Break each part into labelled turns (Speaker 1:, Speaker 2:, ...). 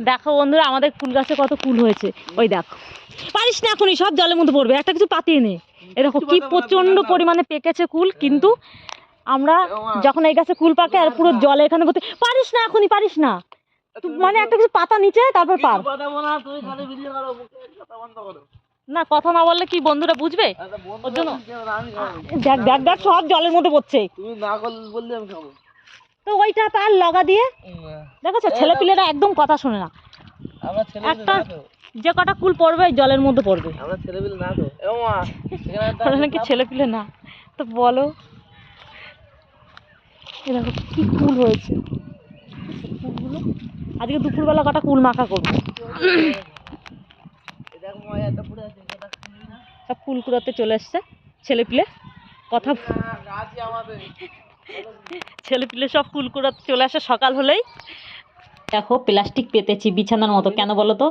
Speaker 1: দেখো বন্ধুরা আমাদের কুল গাছে কত কুল হয়েছে। ওই দেখো, পারিস না এখনই, সব জলের মধ্যে পড়বে, একটা কিছু পাতিয়ে নে। এরকম কি প্রচন্ড পরিমাণে পেকেছে কুল, কিন্তু আমরা যখন এই গাছে কুল পাকে আর পুরো জলে এখানে ভর্তি। পারিস না এখনই, পারিস না, মানে একটা কিছু পাতা নিচে তারপর পার। না, কথা না বললে কি বন্ধুরা বুঝবে? ওর জন্য দেখ দেখ দেখ, সব জলের মধ্যে পড়ছে। তো ওইটা তার লগা দিয়ে দেখেছো, ছেলেপিলেরা একদম কথা শোনে না। একটা যে কটা কুল পড়বে জলের মধ্যে পড়বে। নাকি ছেলেপিলে না তো বলো, এরকম কি কুল হয়েছে কুলগুলো। আজকে দুপুরবেলা কটা কুল মাখা করবো। সব কুল কুড়াতে চলে এসছে ছেলেপিলে, কথা ছেলেপিলে সব কুল কুড়াতে চলে আসে সকাল হলেই। দেখো প্লাস্টিক পেতেছি বিছানার মতো, কেন বলো তো?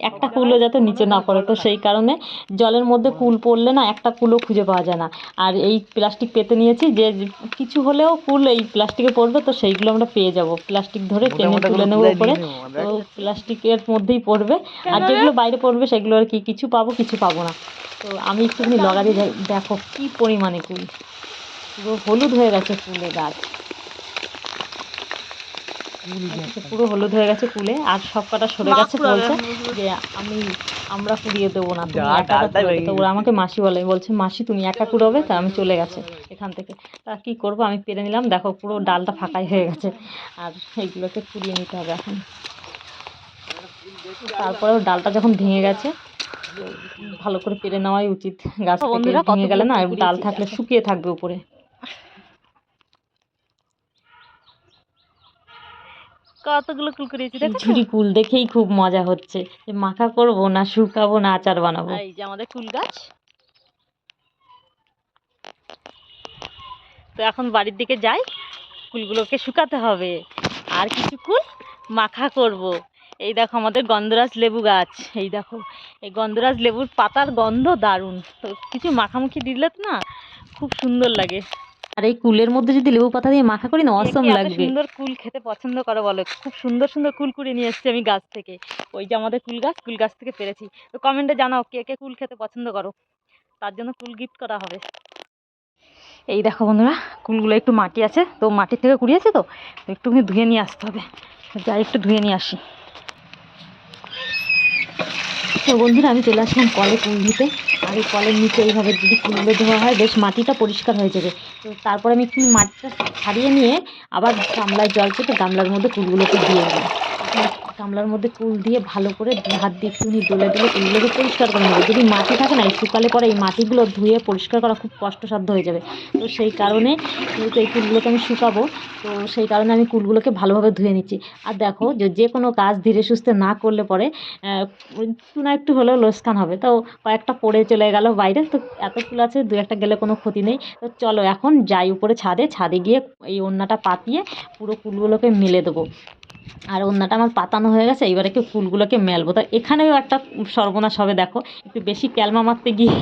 Speaker 1: একটা কুলও যাতে নিচে না পড়ে, তো সেই কারণে জলের মধ্যে কুল পড়লে না একটা কুলও খুঁজে পাওয়া যায় না। আর এই প্লাস্টিক পেতে নিয়েছি, যে কিছু হলেও কুল এই প্লাস্টিকে পড়বে, তো সেইগুলো আমরা পেয়ে যাব। প্লাস্টিক ধরে টেনে তুলে নেবো উপরে, তো প্লাস্টিকের মধ্যেই পড়বে। আর যেগুলো বাইরে পড়বে সেগুলো আর কি কিছু পাবো কিছু পাবো না। তো আমি একটুখানি লগা দিয়ে দেখো কি পরিমাণে কুল, পুরো হলুদ হয়ে গেছে কুলে গাছ, পুরো হলুদ হয়ে গেছে কুলে। আর সব কটা সরে গেছে, বলছে যে আমরা কুড়িয়ে দেবো না, তুমি একা কুড়াবে। তো ওরা আমাকে মাসি বলে, বলছে মাসি তুমি একা কুড়াবে, তা আমি চলে গেছে এখান থেকে। তা কি করব, আমি পেরে নিলাম। দেখো পুরো ডালটা ফাঁকাই হয়ে গেছে, আর এইগুলোকে কুড়িয়ে নিতে হবে এখন। তারপরেও ডালটা যখন ভেঙে গেছে, ভালো করে পেরে নেওয়াই উচিত। গাছ থেকে ভেঙে গেলে না, ডাল থাকলে শুকিয়ে থাকবে উপরে। কতগুলো কুল করেছি, ঝুড়ি কুল দেখেই খুব মজা হচ্ছে, যে মাখা করবো না শুকাবো না আচার বানাবো। এই যে আমাদের কুল গাছ। তো এখন বাড়ির দিকে যাই, কুলগুলোকে শুকাতে হবে, আর কিছু কুল মাখা করব। এই দেখো আমাদের গন্ধরাজ লেবু গাছ, এই দেখো এই গন্ধরাজ লেবুর পাতার গন্ধ দারুণ। তো কিছু মাখামাখি দিলে না খুব সুন্দর লাগে। আর এই কুলের মধ্যে যদি লেবু পাতা দিয়ে মাখা করি না, অসম লাগবে। সুন্দর কুল খেতে পছন্দ করো বলো? খুব সুন্দর সুন্দর কুল কুড়িয়ে নিয়ে এসেছি আমি গাছ থেকে। ওই যে আমাদের কুল গাছ থেকে পেরেছি। তো কমেন্টে জানাও কে কে কুল খেতে পছন্দ করো, তার জন্য কুল গিফট করা হবে। এই দেখো বন্ধুরা, কুলগুলো একটু মাটি আছে, তো মাটির থেকে কুড়িয়েছে, তো একটুখানি ধুয়ে নিয়ে আসতে হবে। যাই একটু ধুয়ে নিয়ে আসি। তো বন্ধুরা আমি চলে আসলাম কলে কুল ধুতে। আর এই কলের নিচে এইভাবে যদি কুলগুলো ধোয়া হয়, বেশ মাটিটা পরিষ্কার হয়ে যাবে। তো তারপরে আমি একটু মাটিটা ছাড়িয়ে নিয়ে আবার গামলায় জল চেপে গামলার মধ্যে কুলগুলোকে দিয়ে দিই। গামলার মধ্যে কুল দিয়ে ভালো করে হাত দিয়ে একটুখানি ডলে কুলগুলোকে পরিষ্কার করে নেবো। যদি মাটি থাকে না, এই শুকালে পরে এই মাটিগুলো ধুয়ে পরিষ্কার করা খুব কষ্টসাধ্য হয়ে যাবে। তো সেই কারণে যেহেতু এই কুলগুলোকে আমি শুকাবো, তো সেই কারণে আমি কুলগুলোকে ভালোভাবে ধুয়ে নিচ্ছি। আর দেখো যে কোনো কাজ ধীরে সুস্থে না করলে পরে একটু না একটু হলেও লোকসান হবে। তো কয়েকটা পড়ে চলে গেল বাইরে, তো এত কুল আছে, দু একটা গেলে কোনো ক্ষতি নেই। তো চলো এখন যাই উপরে ছাদে গিয়ে এই ওড়নাটা পাতিয়ে পুরো কুলগুলোকে মেলে দেবো। আর ওড়নাটা আমার পাতানো হয়ে গেছে, এবারে কি ফুলগুলোকে মেলবো। তো এখানেও একটা সর্বনাশ হবে, দেখো একটু বেশি ক্যালমা মারতে গিয়ে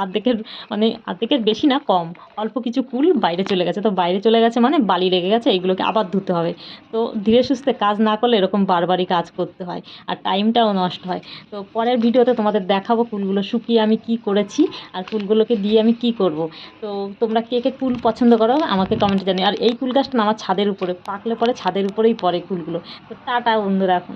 Speaker 1: অর্ধেকের বেশি না, কম অল্প কিছু কুল বাইরে চলে গেছে। তো বাইরে চলে গেছে মানে বালি লেগে গেছে, এইগুলোকে আবার ধুতে হবে। তো ধীরে সুস্থে কাজ না করলে এরকম বারবারই কাজ করতে হয়, আর টাইমটাও নষ্ট হয়। তো পরের ভিডিওতে তোমাদের দেখাবো কুলগুলো শুকিয়ে আমি কি করেছি, আর কুলগুলোকে দিয়ে আমি কি করব। তো তোমরা কে কে কুল পছন্দ করো আমাকে কমেন্টে জানিও। আর এই কুল গাছটা না আমার ছাদের উপরে, পাকলে পরে ছাদের উপরেই পড়ে কুলগুলো। তো টাটা বন্ধুরা এখন।